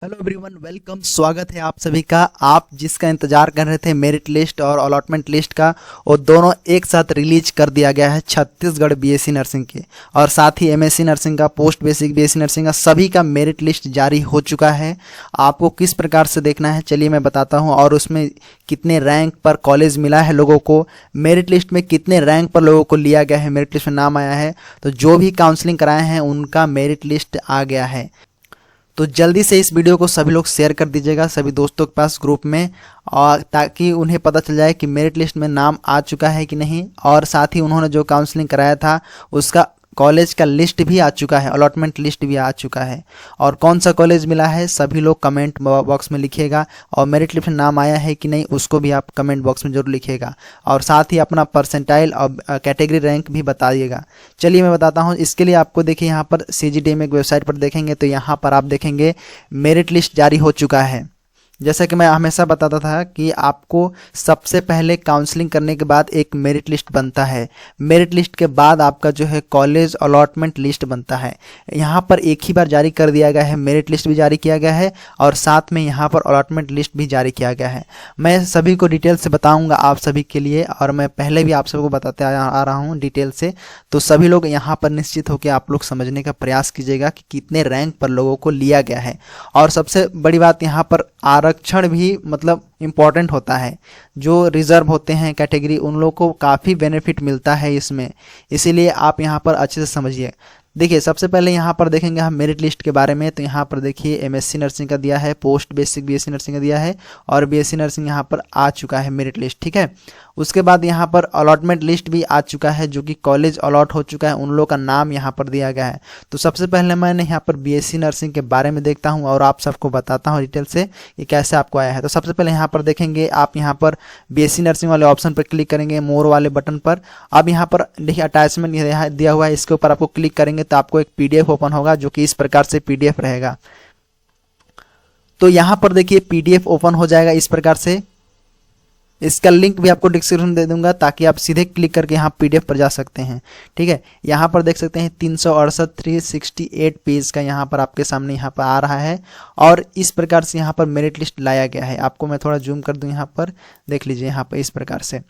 Hello everyone, welcome. स्वागत है आप सभी का। आप जिसका इंतजार कर रहे थे मेरिट लिस्ट और अलॉटमेंट लिस्ट का, वो दोनों एक साथ रिलीज कर दिया गया है छत्तीसगढ़ बीएससी नर्सिंग के, और साथ ही एमएससी नर्सिंग का, पोस्ट बेसिक बीएससी नर्सिंग का, सभी का मेरिट लिस्ट जारी हो चुका है। आपको किस प्रकार से देखना है चलिए मैं बताता हूँ, और उसमें कितने रैंक पर कॉलेज मिला है लोगों को, मेरिट लिस्ट में कितने रैंक पर लोगों को लिया गया है, मेरिट लिस्ट में नाम आया है। तो जो भी काउंसलिंग कराए हैं उनका मेरिट लिस्ट आ गया है। तो जल्दी से इस वीडियो को सभी लोग शेयर कर दीजिएगा सभी दोस्तों के पास ग्रुप में, और ताकि उन्हें पता चल जाए कि मेरिट लिस्ट में नाम आ चुका है कि नहीं, और साथ ही उन्होंने जो काउंसलिंग कराया था उसका कॉलेज का लिस्ट भी आ चुका है, अलॉटमेंट लिस्ट भी आ चुका है। और कौन सा कॉलेज मिला है सभी लोग कमेंट बॉक्स में लिखिएगा, और मेरिट लिस्ट में नाम आया है कि नहीं उसको भी आप कमेंट बॉक्स में जरूर लिखिएगा, और साथ ही अपना परसेंटाइल और कैटेगरी रैंक भी बताइएगा। चलिए मैं बताता हूँ। इसके लिए आपको देखिए यहाँ पर CGDM एक वेबसाइट पर देखेंगे तो यहाँ पर आप देखेंगे मेरिट लिस्ट जारी हो चुका है। जैसा कि मैं हमेशा बताता था कि आपको सबसे पहले काउंसलिंग करने के बाद एक मेरिट लिस्ट बनता है, मेरिट लिस्ट के बाद आपका जो है कॉलेज अलॉटमेंट लिस्ट बनता है। यहाँ पर एक ही बार जारी कर दिया गया है, मेरिट लिस्ट भी जारी किया गया है और साथ में यहाँ पर अलॉटमेंट लिस्ट भी जारी किया गया है। मैं सभी को डिटेल से बताऊँगा आप सभी के लिए, और मैं पहले भी आप सबको बताते आ रहा हूँ डिटेल से। तो सभी लोग यहाँ पर निश्चित होकर आप लोग समझने का प्रयास कीजिएगा कि कितने रैंक पर लोगों को लिया गया है। और सबसे बड़ी बात यहाँ पर आरक्षण भी मतलब इम्पॉर्टेंट होता है। जो रिजर्व होते हैं कैटेगरी, उन लोगों को काफ़ी बेनिफिट मिलता है इसमें, इसीलिए आप यहाँ पर अच्छे से समझिए। देखिए सबसे पहले यहाँ पर देखेंगे हम मेरिट लिस्ट के बारे में, तो यहाँ पर देखिए एमएससी नर्सिंग का दिया है, पोस्ट बेसिक बीएससी नर्सिंग का दिया है, और बीएससी नर्सिंग यहाँ पर आ चुका है मेरिट लिस्ट। ठीक है, उसके बाद यहाँ पर अलॉटमेंट लिस्ट भी आ चुका है, जो कि कॉलेज अलॉट हो चुका है, उन लोगों का नाम यहाँ पर दिया गया है। तो सबसे पहले मैंने यहाँ पर बीएससी नर्सिंग के बारे में देखता हूँ और आप सबको बताता हूँ डिटेल से कि कैसे आपको आया है। तो सबसे पहले यहाँ पर देखेंगे आप, यहाँ पर बीएससी नर्सिंग वाले ऑप्शन पर क्लिक करेंगे, मोर वाले बटन पर। अब यहाँ पर देखिए अटैचमेंट यहाँ दिया हुआ है, इसके ऊपर आपको क्लिक करेंगे तो आपको एक PDF ओपन होगा, जो कि इस प्रकार से PDF रहेगा। तो यहाँ पर देखिए PDF ओपन हो जाएगा इस प्रकार से। इसका लिंक भी आपको डिस्क्रिप्शन दे दूंगा ताकि आप सीधे क्लिक करके यहाँ PDF पर जा सकते हैं। ठीक है, यहाँ पर देख सकते हैं 368 पेज का यहाँ पर आपके सामने यहाँ पर आ रहा है, और इस प्रकार से यहाँ पर मेरिट लिस्ट लाया गया है। आपको मैं थोड़ा जूम कर दूं, यहाँ पर देख लीजिए। यहाँ पर इस प्रकार से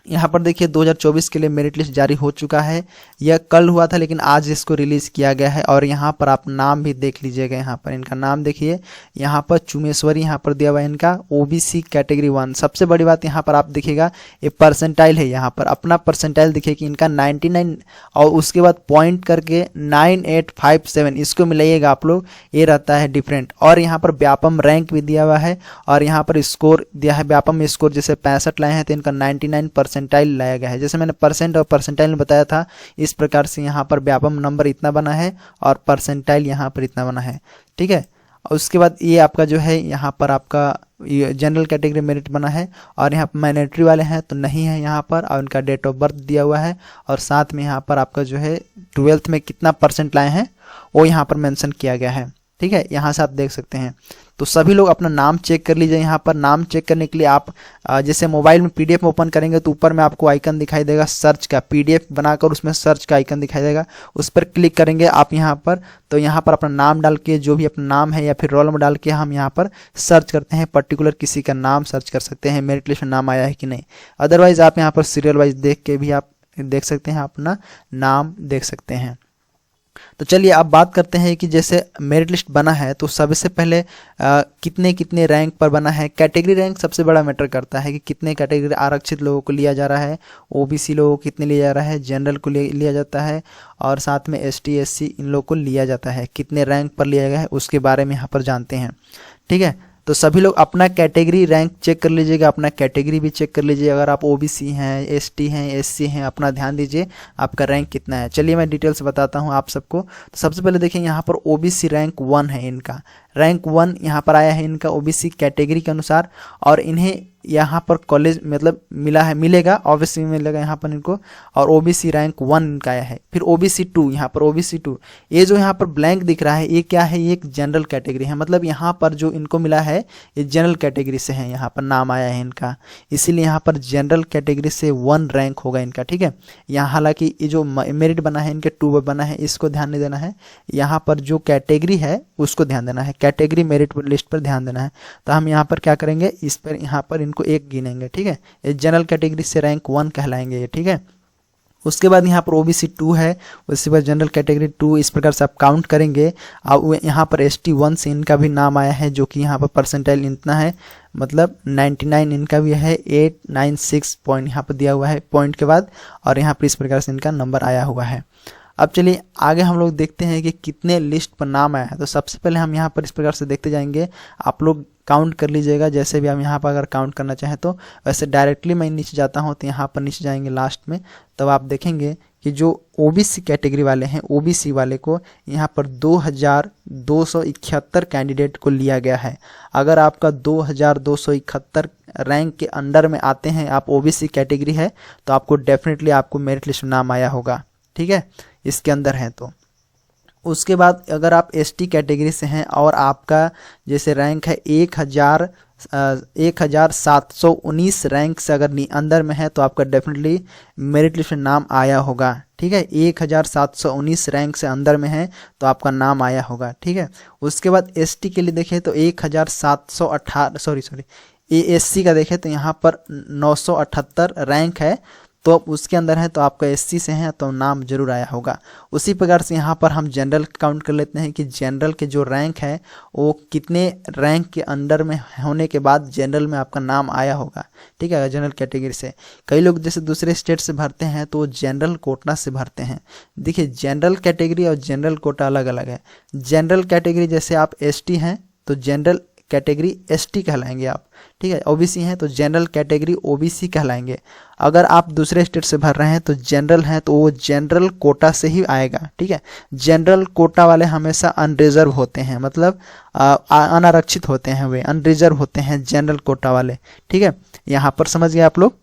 यहाँ पर देखिए 2024 के लिए मेरिट लिस्ट जारी हो चुका है। यह कल हुआ था लेकिन आज इसको रिलीज़ किया गया है, और यहाँ पर आप नाम भी देख लीजिएगा। यहाँ पर इनका नाम देखिए, यहाँ पर चुमेश्वरी यहाँ पर दिया हुआ है इनका, OBC कैटेगरी 1। सबसे बड़ी बात यहाँ पर आप देखिएगा ये परसेंटाइल है, यहाँ पर अपना परसेंटाइल देखिए कि इनका 99 और उसके बाद पॉइंट करके 9857 इसको मिलाइएगा आप लोग, ये रहता है डिफरेंट। और यहाँ पर व्यापम रैंक भी दिया हुआ है, और यहाँ पर स्कोर दिया है, व्यापम में स्कोर जैसे 65 लाए हैं तो इनका 99 परसेंटाइल लाया गया है। जैसे मैंने परसेंट और परसेंटाइल में बताया था, इस प्रकार से यहाँ पर व्यापम नंबर इतना बना है और परसेंटाइल यहाँ पर इतना बना है। ठीक है, और उसके बाद ये आपका जो है यहाँ पर आपका जनरल कैटेगरी मेरिट बना है, और यहाँ पर माइनॉरिटी वाले हैं तो नहीं है यहाँ पर, और उनका डेट ऑफ बर्थ दिया हुआ है, और साथ में यहाँ पर आपका जो है 12th में कितना परसेंट लाए हैं वो यहाँ पर मेंशन किया गया है। ठीक है, यहाँ से आप देख सकते हैं। तो सभी लोग अपना नाम चेक कर लीजिए। यहाँ पर नाम चेक करने के लिए आप जैसे मोबाइल में PDF में ओपन करेंगे तो ऊपर में आपको आइकन दिखाई देगा सर्च का, PDF बनाकर उसमें सर्च का आइकन दिखाई देगा, उस पर क्लिक करेंगे आप यहाँ पर। तो यहाँ पर अपना नाम डाल के, जो भी अपना नाम है या फिर रोल नंबर डाल के हम यहाँ पर सर्च करते हैं, पर्टिकुलर किसी का नाम सर्च कर सकते हैं, मेरिट लिस्ट में नाम आया है कि नहीं। अदरवाइज आप यहाँ पर सीरियल वाइज देख के भी आप देख सकते हैं, अपना नाम देख सकते हैं। तो चलिए अब बात करते हैं कि जैसे मेरिट लिस्ट बना है तो सबसे पहले कितने कितने रैंक पर बना है। कैटेगरी रैंक सबसे बड़ा मैटर करता है कि कितने कैटेगरी आरक्षित लोगों को लिया जा रहा है, OBC लोगों को कितने लिया जा रहा है, जनरल को लिया जाता है, और साथ में ST SC इन लोगों को लिया जाता है। कितने रैंक पर लिया गया है उसके बारे में यहाँ पर जानते हैं। ठीक है, तो सभी लोग अपना कैटेगरी रैंक चेक कर लीजिएगा, अपना कैटेगरी भी चेक कर लीजिए। अगर आप OBC हैं, ST हैं, SC हैं, अपना ध्यान दीजिए आपका रैंक कितना है। चलिए मैं डिटेल से बताता हूं आप सबको। तो सबसे पहले देखिए यहाँ पर OBC रैंक 1 है इनका, रैंक 1 यहाँ पर आया है इनका OBC कैटेगरी के अनुसार, और इन्हें यहाँ पर कॉलेज मतलब मिला है, मिलेगा ऑब्वियसली मिलेगा यहाँ पर इनको। और ओबीसी रैंक 1 इनका आया है। फिर ओबीसी 2, यहाँ पर ओबीसी 2, ये जो यहाँ पर ब्लैंक दिख रहा है ये क्या है, ये एक जनरल कैटेगरी है। मतलब यहाँ पर जो इनको मिला है ये जनरल कैटेगरी से है, यहाँ पर नाम आया है इनका, इसीलिए यहाँ पर जनरल कैटेगरी से 1 रैंक होगा इनका, ठीक है। यहाँ हालांकि ये जो मेरिट बना है इनके 2 बना है, इसको ध्यान नहीं देना है। यहाँ पर जो कैटेगरी है उसको ध्यान देना है, कैटेगरी मेरिट लिस्ट पर ध्यान देना है। तो हम यहाँ पर क्या करेंगे, इस पर यहाँ पर इनको 1 गिनेंगे, ठीक है। ये जनरल कैटेगरी से रैंक 1 कहलाएंगे ये, ठीक है। उसके बाद यहाँ पर ओबीसी 2 है, उसके बाद जनरल कैटेगरी 2, इस प्रकार से आप काउंट करेंगे। अब यहाँ पर एसटी 1 से इनका भी नाम आया है, जो कि यहाँ पर परसेंटाइल इतना है, मतलब 99 इनका भी है, 896 पॉइंट यहाँ पर दिया हुआ है पॉइंट के बाद, और यहाँ पर इस प्रकार से इनका नंबर आया हुआ है। अब चलिए आगे हम लोग देखते हैं कि कितने लिस्ट पर नाम आया है। तो सबसे पहले हम यहाँ पर इस प्रकार से देखते जाएंगे, आप लोग काउंट कर लीजिएगा जैसे भी हम यहाँ पर अगर काउंट करना चाहें तो। वैसे डायरेक्टली मैं नीचे जाता हूँ तो यहाँ पर नीचे जाएंगे लास्ट में, तब आप देखेंगे कि जो ओबीसी कैटेगरी वाले हैं, ओबीसी वाले को यहाँ पर 2271 कैंडिडेट को लिया गया है। अगर आपका 2271 रैंक के अंडर में आते हैं, आप ओबीसी कैटेगरी है, तो आपको डेफिनेटली आपको मेरिट लिस्ट में नाम आया होगा, ठीक है, इसके अंदर है तो। उसके बाद अगर आप एसटी कैटेगरी से हैं और आपका जैसे रैंक है 1719 रैंक से अगर अंदर में है, तो आपका डेफिनेटली मेरिट लिस्ट में नाम आया होगा, ठीक है। 1719 रैंक से अंदर में है तो आपका नाम आया होगा, ठीक है। उसके बाद एसटी के लिए देखें तो 1718 एससी का देखें तो यहाँ पर 978 रैंक है, तो उसके अंदर है तो आपका एससी से है तो नाम जरूर आया होगा। उसी प्रकार से यहाँ पर हम जनरल काउंट कर लेते हैं कि जनरल के जो रैंक है वो कितने रैंक के अंडर में होने के बाद जनरल में आपका नाम आया होगा, ठीक है। जनरल कैटेगरी से कई लोग जैसे दूसरे स्टेट से भरते हैं तो जनरल कोटा से भरते हैं। देखिए जनरल कैटेगरी और जनरल कोटा अलग अलग है। जनरल कैटेगरी जैसे आप एसटी हैं तो जनरल कैटेगरी एसटी कहलाएंगे आप, ठीक है। ओबीसी हैं तो जनरल कैटेगरी ओबीसी कहलाएंगे। अगर आप दूसरे स्टेट से भर रहे हैं तो जनरल हैं तो वो जनरल कोटा से ही आएगा, ठीक है। जनरल कोटा वाले हमेशा अनरिजर्व होते हैं, मतलब अनारक्षित होते हैं, वे अनरिजर्व होते हैं जनरल कोटा वाले, ठीक है। यहाँ पर समझ गए आप लोग।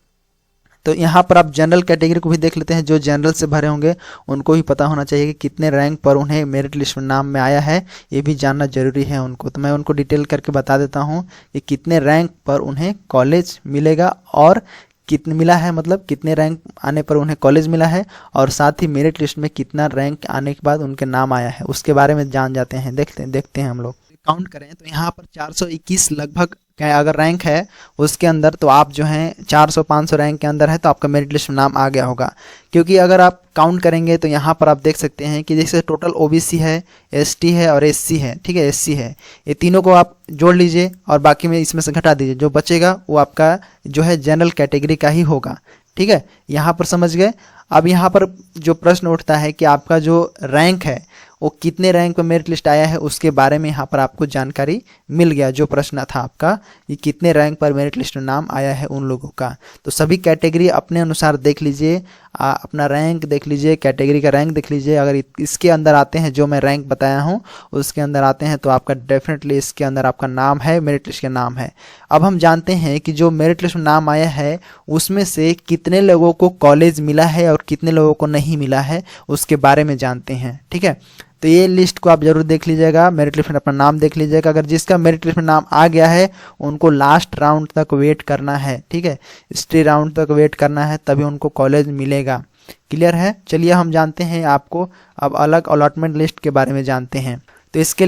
तो यहाँ पर आप जनरल कैटेगरी को भी देख लेते हैं, जो जनरल से भरे होंगे उनको भी पता होना चाहिए कि कितने रैंक पर उन्हें मेरिट लिस्ट में नाम में आया है, ये भी जानना जरूरी है उनको। तो मैं उनको डिटेल करके बता देता हूँ कि कितने रैंक पर उन्हें कॉलेज मिलेगा और कितने मिला है, मतलब कितने रैंक आने पर उन्हें कॉलेज मिला है, और साथ ही मेरिट लिस्ट में कितना रैंक आने के बाद उनके नाम आया है, उसके बारे में जान जाते हैं। देखते हैं हम लोग काउंट करें तो यहाँ पर 421 लगभग अगर रैंक है उसके अंदर, तो आप जो हैं 400-500 रैंक के अंदर है तो आपका मेरिट लिस्ट में नाम आ गया होगा। क्योंकि अगर आप काउंट करेंगे तो यहाँ पर आप देख सकते हैं कि जैसे टोटल ओबीसी है, एसटी है और एससी है, ठीक है, एससी है, ये तीनों को आप जोड़ लीजिए और बाकी में इसमें से घटा दीजिए, जो बचेगा वो आपका जो है जनरल कैटेगरी का ही होगा, ठीक है। यहाँ पर समझ गए। अब यहाँ पर जो प्रश्न उठता है कि आपका जो रैंक है वो कितने रैंक पर मेरिट लिस्ट आया है, उसके बारे में यहाँ पर आपको जानकारी मिल गया। जो प्रश्न था आपका ये कितने रैंक पर मेरिट लिस्ट में नाम आया है उन लोगों का, तो सभी कैटेगरी अपने अनुसार देख लीजिए, अपना रैंक देख लीजिए, कैटेगरी का रैंक देख लीजिए। अगर इसके अंदर आते हैं, जो मैं रैंक बताया हूँ उसके अंदर आते हैं, तो आपका डेफिनेटली इसके अंदर आपका नाम है, मेरिट लिस्ट का नाम है। अब हम जानते हैं कि जो मेरिट लिस्ट में नाम आया है उसमें से कितने लोगों को कॉलेज मिला है और कितने लोगों को नहीं मिला है, उसके बारे में जानते हैं, ठीक है। तो ये लिस्ट को आप जरूर देख लीजिएगा, मेरिट लिस्ट में अपना नाम देख लीजिएगा। अगर जिसका मेरिट लिस्ट में नाम आ गया है उनको लास्ट राउंड तक वेट करना है, ठीक है, हिस्ट्री राउंड तक वेट करना है, तभी उनको कॉलेज मिलेगा। क्लियर है। चलिए हम जानते हैं आपको अब अलग अलॉटमेंट लिस्ट के बारे में जानते हैं। तो इसके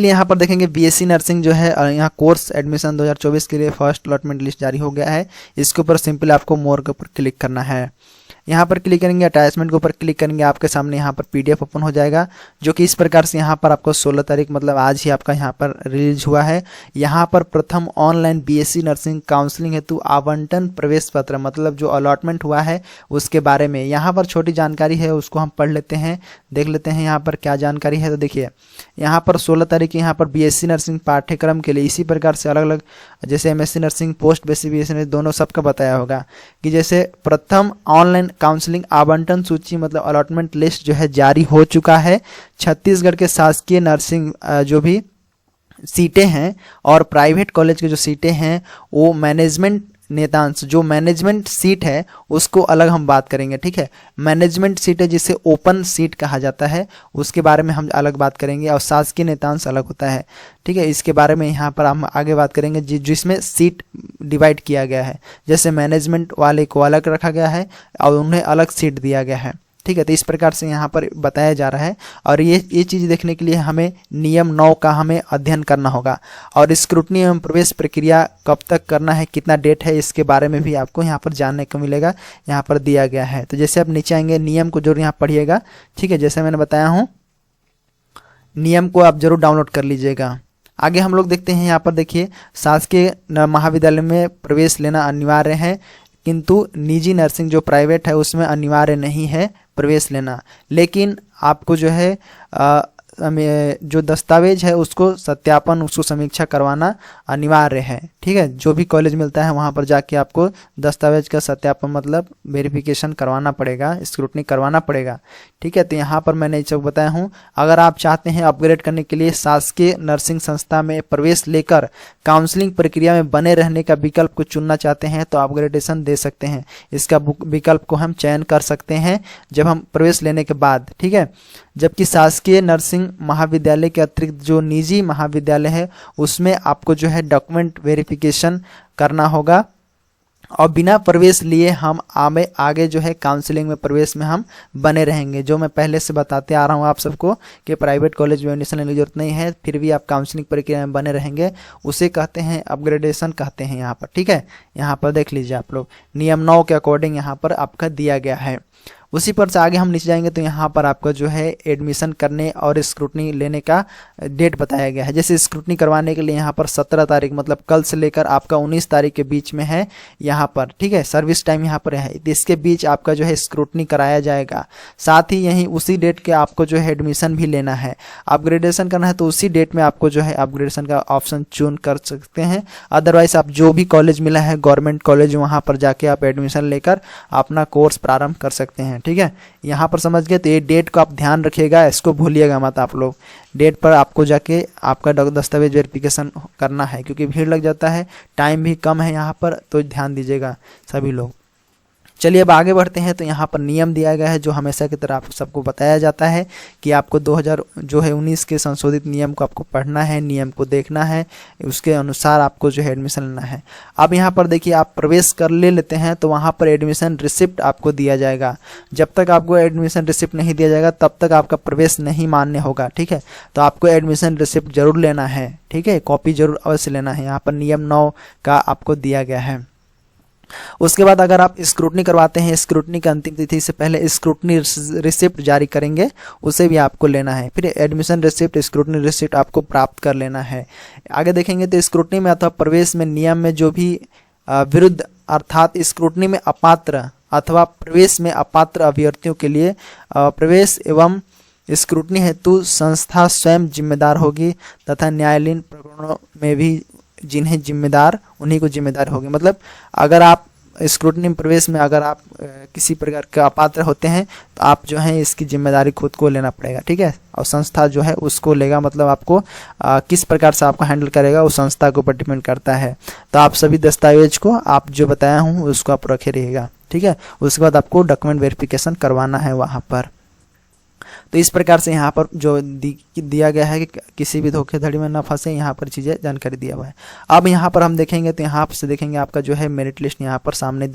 लिए यहाँ पर देखेंगे बीएससी नर्सिंग जो है, यहाँ कोर्स एडमिशन 2024 के लिए फर्स्ट अलॉटमेंट लिस्ट जारी हो गया है। इसके ऊपर सिंपल आपको मोर के ऊपर क्लिक करना है। यहाँ पर क्लिक करेंगे, अटैचमेंट के ऊपर क्लिक करेंगे, आपके सामने यहाँ पर पीडीएफ ओपन हो जाएगा, जो कि इस प्रकार से यहाँ पर आपको 16 तारीख मतलब आज ही आपका यहाँ पर रिलीज हुआ है। यहाँ पर प्रथम ऑनलाइन बीएससी नर्सिंग काउंसलिंग हेतु आवंटन प्रवेश पत्र, मतलब जो अलॉटमेंट हुआ है उसके बारे में यहाँ पर छोटी जानकारी है, उसको हम पढ़ लेते हैं, देख लेते हैं यहाँ पर क्या जानकारी है। तो देखिए यहाँ पर 16 तारीख यहाँ पर बीएससी नर्सिंग पाठ्यक्रम के लिए इसी प्रकार से अलग अलग, जैसे MSc nursing, post basic BSc nursing, दोनों सबका बताया होगा कि जैसे प्रथम ऑनलाइन काउंसलिंग आवंटन सूची मतलब अलॉटमेंट लिस्ट जो है जारी हो चुका है। छत्तीसगढ़ के शासकीय नर्सिंग जो भी सीटें हैं और प्राइवेट कॉलेज की जो सीटें हैं वो मैनेजमेंट नेतांश, जो मैनेजमेंट सीट है उसको अलग हम बात करेंगे, ठीक है। मैनेजमेंट सीट है जिसे ओपन सीट कहा जाता है, उसके बारे में हम अलग बात करेंगे, और शासकीय नेतांश अलग होता है, ठीक है। इसके बारे में यहाँ पर हम आगे बात करेंगे जिसमें सीट डिवाइड किया गया है, जैसे मैनेजमेंट वाले को अलग रखा गया है और उन्हें अलग सीट दिया गया है, ठीक है। तो इस प्रकार से यहाँ पर बताया जा रहा है, और ये चीज़ देखने के लिए हमें नियम 9 का हमें अध्ययन करना होगा, और स्क्रूटनी एवं प्रवेश प्रक्रिया कब तक करना है, कितना डेट है, इसके बारे में भी आपको यहाँ पर जानने को मिलेगा, यहाँ पर दिया गया है। तो जैसे आप नीचे आएंगे नियम को जरूर यहाँ पढ़िएगा, ठीक है, जैसे मैंने बताया हूँ नियम को आप जरूर डाउनलोड कर लीजिएगा। आगे हम लोग देखते हैं, यहाँ पर देखिए शासकीय महाविद्यालय में प्रवेश लेना अनिवार्य है, किंतु निजी नर्सिंग जो प्राइवेट है उसमें अनिवार्य नहीं है प्रवेश लेना, लेकिन आपको जो है जो दस्तावेज है उसको सत्यापन, उसको समीक्षा करवाना अनिवार्य है, ठीक है। जो भी कॉलेज मिलता है वहाँ पर जाके आपको दस्तावेज का सत्यापन मतलब वेरिफिकेशन करवाना पड़ेगा, स्क्रूटनी करवाना पड़ेगा, ठीक है। तो यहाँ पर मैंने ये सब बताया हूँ। अगर आप चाहते हैं अपग्रेड करने के लिए शासकीय नर्सिंग संस्था में प्रवेश लेकर काउंसलिंग प्रक्रिया में बने रहने का विकल्प को चुनना चाहते हैं तो अपग्रेडेशन दे सकते हैं। इसका विकल्प को हम चयन कर सकते हैं जब हम प्रवेश लेने के बाद, ठीक है। जबकि शासकीय नर्सिंग महाविद्यालय के अतिरिक्त जो निजी महाविद्यालय है उसमें आपको जो है डॉक्यूमेंट वेरिफिकेशन करना होगा, और बिना प्रवेश लिए हम आगे जो है काउंसलिंग में प्रवेश में हम बने रहेंगे। जो मैं पहले से बताते आ रहा हूँ आप सबको कि प्राइवेट कॉलेज में एडमिशन लेने की जरूरत नहीं है, फिर भी आप काउंसलिंग प्रक्रिया में बने रहेंगे, उसे कहते हैं अपग्रेडेशन कहते हैं यहाँ पर, ठीक है। यहाँ पर देख लीजिए आप लोग, नियम 9 के अकॉर्डिंग यहाँ पर आपका दिया गया है। उसी पर से आगे हम नीचे जाएंगे तो यहाँ पर आपका जो है एडमिशन करने और स्क्रूटनी लेने का डेट बताया गया है। जैसे स्क्रूटनी करवाने के लिए यहाँ पर 17 तारीख मतलब कल से लेकर आपका 19 तारीख के बीच में है यहाँ पर, ठीक है। सर्विस टाइम यहाँ पर है, इसके बीच आपका जो है स्क्रूटनी कराया जाएगा। साथ ही यहीं उसी डेट के आपको जो है एडमिशन भी लेना है। अपग्रेडेशन करना है तो उसी डेट में आपको जो है अपग्रेडेशन का ऑप्शन चून कर सकते हैं। अदरवाइज आप जो भी कॉलेज मिला है गवर्नमेंट कॉलेज, वहाँ पर जाके आप एडमिशन लेकर अपना कोर्स प्रारंभ कर सकते हैं, ठीक है। यहाँ पर समझ गए। तो ये डेट को आप ध्यान रखिएगा, इसको भूलिएगा मत आप लोग। डेट पर आपको जाके आपका दस्तावेज वेरिफिकेशन करना है, क्योंकि भीड़ लग जाता है, टाइम भी कम है यहाँ पर, तो ध्यान दीजिएगा सभी लोग। चलिए अब आगे बढ़ते हैं। तो यहाँ पर नियम दिया गया है जो हमेशा की तरह आप सबको बताया जाता है कि आपको 2019 के संशोधित नियम को आपको पढ़ना है, नियम को देखना है, उसके अनुसार आपको जो है एडमिशन लेना है। अब यहाँ पर देखिए आप प्रवेश कर लेते हैं तो वहाँ पर एडमिशन रिसिप्ट आपको दिया जाएगा। जब तक आपको एडमिशन रिसिप्ट नहीं दिया जाएगा तब तक आपका प्रवेश नहीं मान्य होगा, ठीक है। तो आपको एडमिशन रिसिप्ट जरूर लेना है, ठीक है, कॉपी जरूर अवश्य लेना है। यहाँ पर नियम 9 का आपको दिया गया है। उसके बाद अगर आप स्क्रूटनी करवाते हैं, स्क्रूटनी की अंतिम तिथि से पहले स्क्रूटनी रिसिप्ट जारी करेंगे, उसे भी आपको लेना है। फिर एडमिशन रिसिप्ट, स्क्रूटनी रिसिप्ट आपको प्राप्त कर लेना है। आगे देखेंगे तो स्क्रूटनी में अथवा प्रवेश में नियम में जो भी विरुद्ध अर्थात स्क्रूटनी में अपात्र अथवा प्रवेश में अपात्र अभ्यर्थियों के लिए प्रवेश एवं स्क्रूटनी हेतु संस्था स्वयं जिम्मेदार होगी तथा न्यायालयीन प्रकरणों में भी जिन्हें जिम्मेदार उन्हीं को जिम्मेदार होगी। मतलब अगर आप स्क्रूटनी प्रवेश में अगर आप किसी प्रकार के अपात्र होते हैं तो आप जो है इसकी जिम्मेदारी खुद को लेना पड़ेगा, ठीक है। और संस्था जो है उसको लेगा, मतलब आपको किस प्रकार से आपको हैंडल करेगा उस संस्था के ऊपर डिपेंड करता है। तो आप सभी दस्तावेज को आप जो बताया हूँ उसको आप रखे रहिएगा, ठीक है। उसके बाद आपको डॉक्यूमेंट वेरिफिकेशन करवाना है वहाँ पर। तो इस प्रकार से यहाँ पर जो दिया गया है कि किसी भी धोखाधड़ी में ना फंसे, यहाँ पर चीज़ें जानकारी दिया हुआ है। अब यहाँ पर हम देखेंगे तो यहाँ से देखेंगे आपका जो है मेरिट लिस्ट यहाँ पर सामने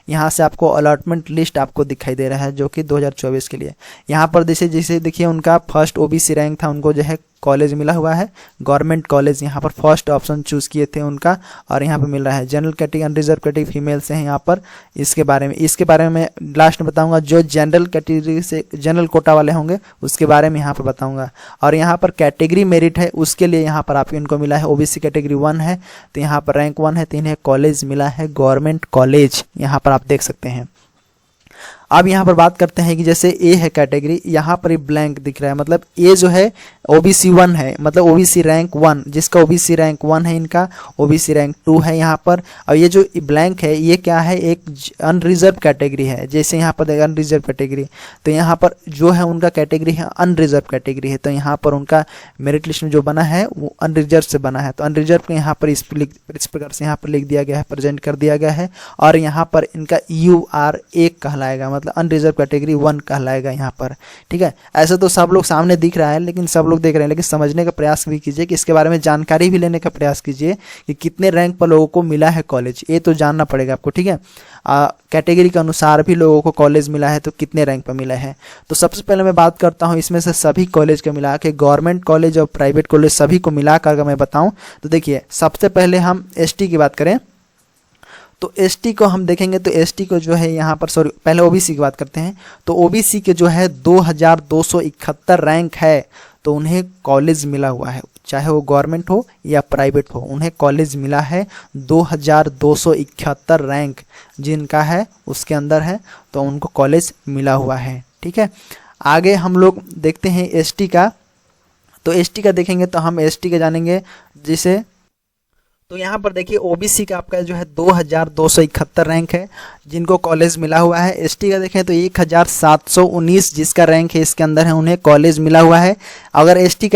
यहाँ से आपको अलॉटमेंट लिस्ट आपको दिखाई दे रहा है जो कि 2024 के लिए। यहाँ पर जैसे देखिए उनका फर्स्ट ओबीसी रैंक था, उनको जो है कॉलेज मिला हुआ है गवर्नमेंट कॉलेज, यहाँ पर फर्स्ट ऑप्शन चूज किए थे उनका, और यहाँ पर मिल रहा है। General category unreserved category female से है यहाँ पर। इसके बारे में लास्ट में बताऊंगा। जो जनरल कैटेगरी से जनरल कोटा वाले होंगे उसके बारे में यहाँ पर बताऊंगा। और यहाँ पर कैटेगरी मेरिट है उसके लिए यहाँ पर आपको इनको मिला है ओबीसी कैटेगरी 1 है तो यहाँ पर रैंक 1 है, तो इन्हें कॉलेज मिला है गवर्नमेंट कॉलेज, यहाँ पर आप देख सकते हैं। अब यहाँ पर बात करते हैं कि जैसे ए है कैटेगरी, यहाँ पर ब्लैंक दिख रहा है, मतलब ए जो है ओबीसी 1 है, मतलब ओबीसी रैंक 1, जिसका ओबीसी रैंक 1 है, इनका ओबीसी रैंक 2 है यहाँ पर। और ये जो ब्लैंक है ये क्या है, एक अनरिजर्व कैटेगरी है। जैसे यहाँ पर देखिए अनरिजर्व कैटेगरी, तो यहाँ पर जो है उनका कैटेगरी है अनरिजर्व कैटेगरी है, तो यहाँ पर उनका मेरिट लिस्ट में जो बना है वो अनरिजर्व से बना है। तो अनरिजर्व को यहाँ पर इस प्रकार से यहाँ पर लिख दिया गया है, प्रेजेंट कर दिया गया है। और यहाँ पर इनका UR1 कहलाएगा, मतलब अनरिजर्व कैटेगरी 1 कहलाएगा यहाँ पर, ठीक है। ऐसे तो सब लोग सामने दिख रहा है, लेकिन सब लोग देख रहे हैं, लेकिन समझने का प्रयास भी कीजिए कि इसके बारे में जानकारी भी लेने का प्रयास कीजिए कि कितने रैंक पर लोगों को मिला है कॉलेज, ये तो जानना पड़ेगा आपको, ठीक है। कैटेगरी के अनुसार भी लोगों को कॉलेज मिला है, तो कितने रैंक पर मिला है। तो सबसे पहले मैं बात करता हूँ इसमें से सभी कॉलेज को मिला के, गवर्नमेंट कॉलेज और प्राइवेट कॉलेज सभी को मिला कर मैं बताऊँ तो देखिए, सबसे पहले हम ST की बात करें तो ST को हम देखेंगे तो ST को जो है यहाँ पर, सॉरी पहले OBC की बात करते हैं। तो OBC के जो है 2271 रैंक है, तो उन्हें कॉलेज मिला हुआ है, चाहे वो गवर्नमेंट हो या प्राइवेट हो, उन्हें कॉलेज मिला है 2271 रैंक जिनका है उसके अंदर है, तो उनको कॉलेज मिला हुआ है, ठीक है। आगे हम लोग देखते हैं ST का। तो ST का देखेंगे तो हम ST का जानेंगे, जिसे तो यहाँ पर देखिए OBC का आपका जो है 2271 रैंक है जिनको कॉलेज मिला हुआ है। ST का देखें तो 1719 जिसका रैंक है इसके अंदर है, उन्हें कॉलेज मिला हुआ है। अगर SC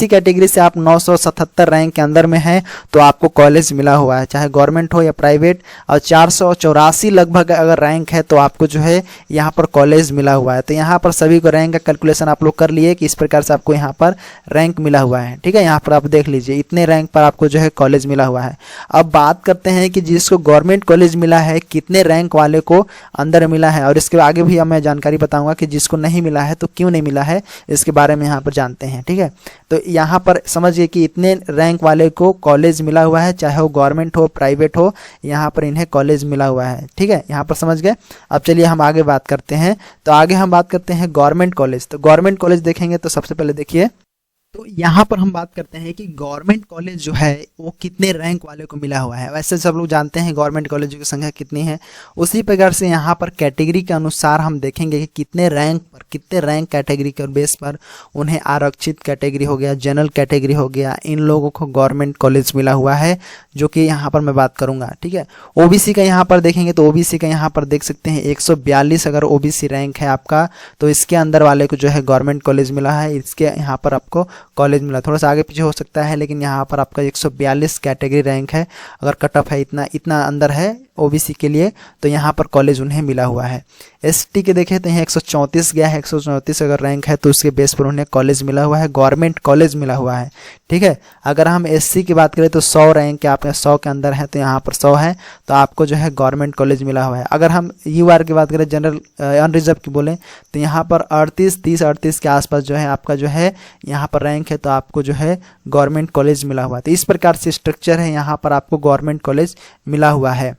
कैटेगरी से आप 977 रैंक के अंदर में हैं तो आपको कॉलेज मिला हुआ है, चाहे गवर्नमेंट हो या प्राइवेट। और 484 लगभग अगर रैंक है तो आपको जो है यहाँ पर कॉलेज मिला हुआ है। तो यहाँ पर सभी को रैंक का कैलकुलेशन आप लोग कर लिए कि इस प्रकार से आपको यहाँ पर रैंक मिला हुआ है, ठीक है। यहाँ पर आप देख लीजिए इतने रैंक पर आपको जो है कॉलेज मिला हुआ है। अब बात करते हैं कि जिसको गवर्नमेंट कॉलेज मिला है कितने रैंक वाले को अंदर मिला है, और इसके आगे भी मैं जानकारी बताऊंगा कि जिसको नहीं मिला है तो क्यों नहीं मिला है, इसके बारे में यहाँ पर जानते हैं, ठीक है। तो यहाँ पर समझिए कि इतने रैंक वाले को कॉलेज मिला हुआ है, चाहे वो गवर्नमेंट हो प्राइवेट हो, यहाँ पर इन्हें कॉलेज मिला हुआ है, ठीक है। यहाँ पर समझ गए। अब चलिए हम आगे बात करते हैं। तो आगे हम बात करते हैं गवर्नमेंट कॉलेज। तो गवर्नमेंट कॉलेज देखेंगे तो सबसे पहले देखिए, तो यहाँ पर हम बात करते हैं कि गवर्नमेंट कॉलेज जो है वो कितने रैंक वाले को मिला हुआ है। वैसे सब लोग जानते हैं गवर्नमेंट कॉलेज की संख्या कितनी है, उसी प्रकार से यहाँ पर कैटेगरी के अनुसार हम देखेंगे कि कितने रैंक कैटेगरी के बेस पर उन्हें आरक्षित कैटेगरी हो गया, जनरल कैटेगरी हो गया, इन लोगों को गवर्नमेंट कॉलेज मिला हुआ है, जो कि यहाँ पर मैं बात करूँगा, ठीक है। OBC का यहाँ पर देखेंगे तो OBC का यहाँ पर देख सकते हैं 142 अगर OBC रैंक है आपका, तो इसके अंदर वाले को जो है गवर्नमेंट कॉलेज मिला है, इसके यहाँ पर आपको कॉलेज मिला। थोड़ा सा आगे पीछे हो सकता है, लेकिन यहाँ पर आपका 142 कैटेगरी रैंक है, अगर कट ऑफ है इतना अंदर है OBC के लिए, तो यहाँ पर कॉलेज उन्हें मिला हुआ है। ST के देखें तो यहाँ 134 गया है, 134 अगर रैंक है तो उसके बेस पर उन्हें कॉलेज मिला हुआ है, गवर्नमेंट कॉलेज मिला हुआ है, ठीक है। अगर हम SC की बात करें तो 100 रैंक के आपके 100 के अंदर है, तो यहाँ पर 100 है, तो आपको जो है गवर्नमेंट कॉलेज मिला हुआ है। अगर हम UR की बात करें, जनरल अनरिजर्व की बोलें, तो यहाँ पर 38 के आसपास जो है आपका जो है यहाँ पर रैंक है, तो आपको जो है गवर्नमेंट कॉलेज मिला हुआ है। तो इस प्रकार से स्ट्रक्चर है, यहाँ पर आपको गवर्नमेंट कॉलेज मिला हुआ है।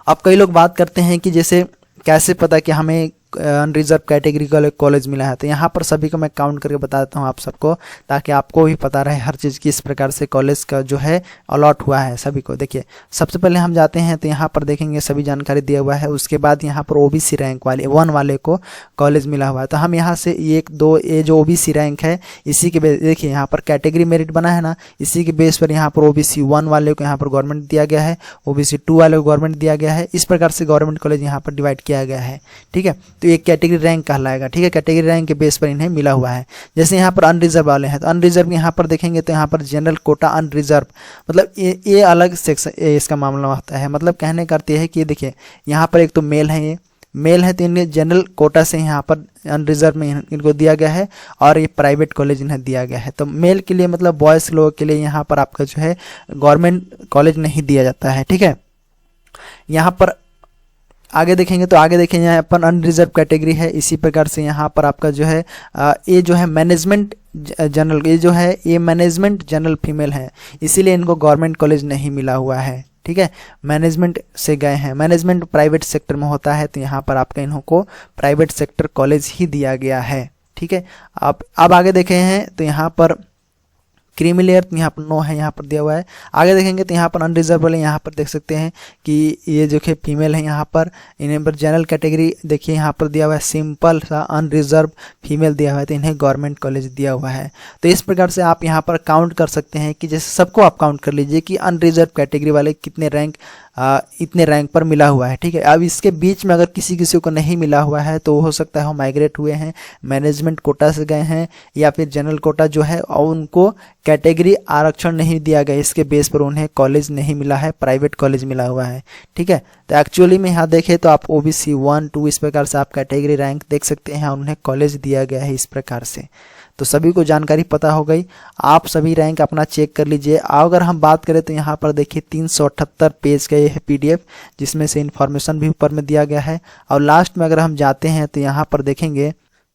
अब कई लोग बात करते हैं कि जैसे कैसे पता कि हमें अनरिजर्व कैटेगरी का कॉलेज मिला है, तो यहाँ पर सभी को मैं काउंट करके बता देता हूँ आप सबको, ताकि आपको भी पता रहे हर चीज़ की इस प्रकार से कॉलेज का जो है अलॉट हुआ है सभी को। देखिए सबसे पहले हम जाते हैं तो यहाँ पर देखेंगे सभी जानकारी दिया हुआ है, उसके बाद यहाँ पर OBC रैंक वाले 1 वाले को कॉलेज मिला हुआ है। तो हम यहाँ से 1 2 ये जो OBC रैंक है इसी के बेस, देखिए यहाँ पर कैटेगरी मेरिट बना है ना, इसी के बेस पर यहाँ पर OBC 1 वाले को यहाँ पर गवर्नमेंट दिया गया है, OBC 2 वाले को गवर्नमेंट दिया गया है। इस प्रकार से गवर्नमेंट कॉलेज यहाँ पर डिवाइड किया गया है, ठीक है। तो एक कैटेगरी रैंक कहलाएगा, ठीक है। कैटेगरी रैंक के बेस पर इन्हें मिला हुआ है। जैसे यहाँ पर अनरिजर्व वाले हैं, तो अनरिजर्व यहाँ पर देखेंगे तो यहाँ पर जनरल कोटा अनरिजर्व, मतलब ये अलग सेक्शन इसका मामला होता है। मतलब कहने का अर्थ है कि देखिए यहाँ पर एक तो मेल है, ये मेल है तो इन्हें जनरल कोटा से यहाँ पर अनरिजर्व में इनको दिया गया है, और ये प्राइवेट कॉलेज इन्हें दिया गया है। तो मेल के लिए मतलब बॉयज़ लोगों के लिए यहाँ पर आपका जो है गवर्नमेंट कॉलेज नहीं दिया जाता है, ठीक है। यहाँ पर आगे देखेंगे तो आगे देखेंगे यहाँ पर अनरिजर्व कैटेगरी है, इसी प्रकार से यहाँ पर आपका जो है ये जो है मैनेजमेंट जनरल, ये जो है ये मैनेजमेंट जनरल फीमेल है, इसीलिए इनको गवर्नमेंट कॉलेज नहीं मिला हुआ है, ठीक है। मैनेजमेंट से गए हैं, मैनेजमेंट प्राइवेट सेक्टर में होता है, तो यहाँ पर आपका इन्हों को प्राइवेट सेक्टर कॉलेज ही दिया गया है, ठीक है। अब आगे देखे हैं तो यहाँ पर क्रीमी लेयर यहाँ पर नो है, यहाँ पर दिया हुआ है। आगे देखेंगे तो यहाँ पर अनरिजर्व वाले यहाँ पर देख सकते हैं कि ये जो कि फीमेल है, यहाँ पर इन्हें पर जनरल कैटेगरी देखिए यहाँ पर दिया हुआ है, सिंपल सा अनरिजर्व फीमेल दिया हुआ है, तो इन्हें गवर्नमेंट कॉलेज दिया हुआ है। तो इस प्रकार से आप यहाँ पर काउंट कर सकते हैं कि जैसे सबको आप काउंट कर लीजिए कि अनरिजर्व कैटेगरी वाले कितने रैंक इतने रैंक पर मिला हुआ है, ठीक है। अब इसके बीच में अगर किसी को नहीं मिला हुआ है तो हो सकता है वो माइग्रेट हुए हैं, मैनेजमेंट कोटा से गए हैं, या फिर जनरल कोटा जो है और उनको कैटेगरी आरक्षण नहीं दिया गया, इसके बेस पर उन्हें कॉलेज नहीं मिला है, प्राइवेट कॉलेज मिला हुआ है, ठीक है। तो एक्चुअली में यहाँ देखें तो आप OBC 1, 2 इस प्रकार से आप कैटेगरी रैंक देख सकते हैं, उन्हें कॉलेज दिया गया है इस प्रकार से। तो सभी को जानकारी पता हो गई, आप सभी रैंक अपना चेक कर लीजिए। अगर हम बात करें तो यहाँ पर देखिए 378 पेज का ये है PDF, जिसमें से इन्फॉर्मेशन भी ऊपर में दिया गया है। और लास्ट में अगर हम जाते हैं तो यहाँ पर देखेंगे,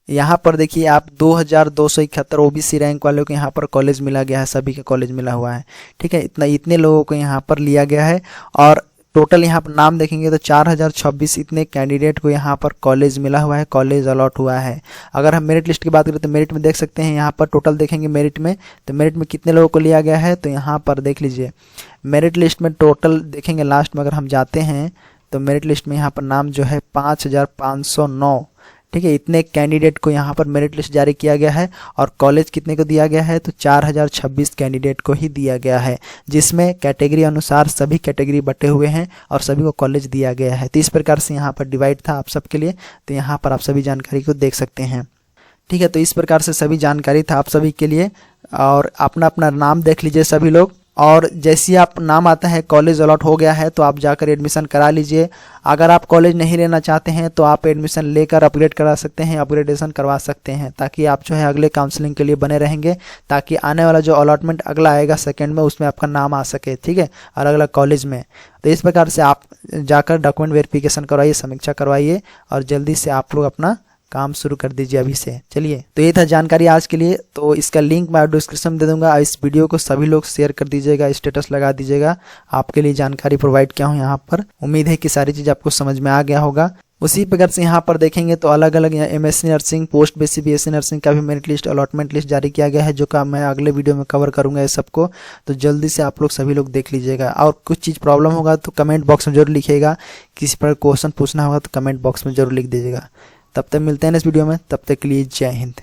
यहाँ पर देखिए आप 2271 OBC रैंक वालों को यहाँ पर कॉलेज मिला गया है, सभी का कॉलेज मिला हुआ है, ठीक है। इतने लोगों को यहाँ पर लिया गया है। और टोटल यहाँ पर नाम देखेंगे तो 4026 इतने कैंडिडेट को यहाँ पर कॉलेज मिला हुआ है, कॉलेज अलॉट हुआ है। अगर हम मेरिट लिस्ट की बात करें तो मेरिट में देख सकते हैं, यहाँ पर टोटल देखेंगे मेरिट में, तो मेरिट में कितने लोगों को लिया गया है, तो यहाँ पर देख लीजिए मेरिट लिस्ट में टोटल देखेंगे। लास्ट में अगर हम जाते हैं तो मेरिट लिस्ट में यहाँ पर नाम जो है 5509, ठीक है। इतने कैंडिडेट को यहाँ पर मेरिट लिस्ट जारी किया गया है। और कॉलेज कितने को दिया गया है, तो 4026 कैंडिडेट को ही दिया गया है, जिसमें कैटेगरी अनुसार सभी कैटेगरी बटे हुए हैं और सभी को कॉलेज दिया गया है। तो इस प्रकार से यहाँ पर डिवाइड था आप सबके लिए, तो यहाँ पर आप सभी जानकारी को देख सकते हैं, ठीक है। तो इस प्रकार से सभी जानकारी था आप सभी के लिए, और अपना अपना नाम देख लीजिए सभी लोग। और जैसे ही आप नाम आता है कॉलेज अलॉट हो गया है तो आप जाकर एडमिशन करा लीजिए। अगर आप कॉलेज नहीं लेना चाहते हैं तो आप एडमिशन लेकर अपग्रेड करा सकते हैं, अपग्रेडेशन करवा सकते हैं, ताकि आप जो है अगले काउंसलिंग के लिए बने रहेंगे, ताकि आने वाला जो अलॉटमेंट अगला आएगा सेकंड में उसमें आपका नाम आ सके, ठीक है, अलग अलग कॉलेज में। तो इस प्रकार से आप जाकर डॉक्यूमेंट वेरिफिकेशन करवाइए, समीक्षा करवाइए और जल्दी से आप लोग अपना काम शुरू कर दीजिए अभी से। चलिए, तो ये था जानकारी आज के लिए। तो इसका लिंक मैं डिस्क्रिप्शन में दे दूंगा। इस वीडियो को सभी लोग शेयर कर दीजिएगा, स्टेटस लगा दीजिएगा। आपके लिए जानकारी प्रोवाइड किया हूँ यहाँ पर। उम्मीद है कि सारी चीज़ आपको समझ में आ गया होगा। उसी प्रकार से यहाँ पर देखेंगे तो अलग अलग MSc nursing, post basic BSc nursing का भी मेरिट लिस्ट, अलॉटमेंट लिस्ट जारी किया गया है, जो का मैं अगले वीडियो में कवर करूंगा ये सबको। तो जल्दी से आप लोग सभी लोग देख लीजिएगा। और कुछ चीज़ प्रॉब्लम होगा तो कमेंट बॉक्स में जरूर लिखिएगा, किसी पर क्वेश्चन पूछना होगा तो कमेंट बॉक्स में जरूर लिख दीजिएगा। तब तक मिलते हैं इस वीडियो में, तब तक के लिए जय हिंद।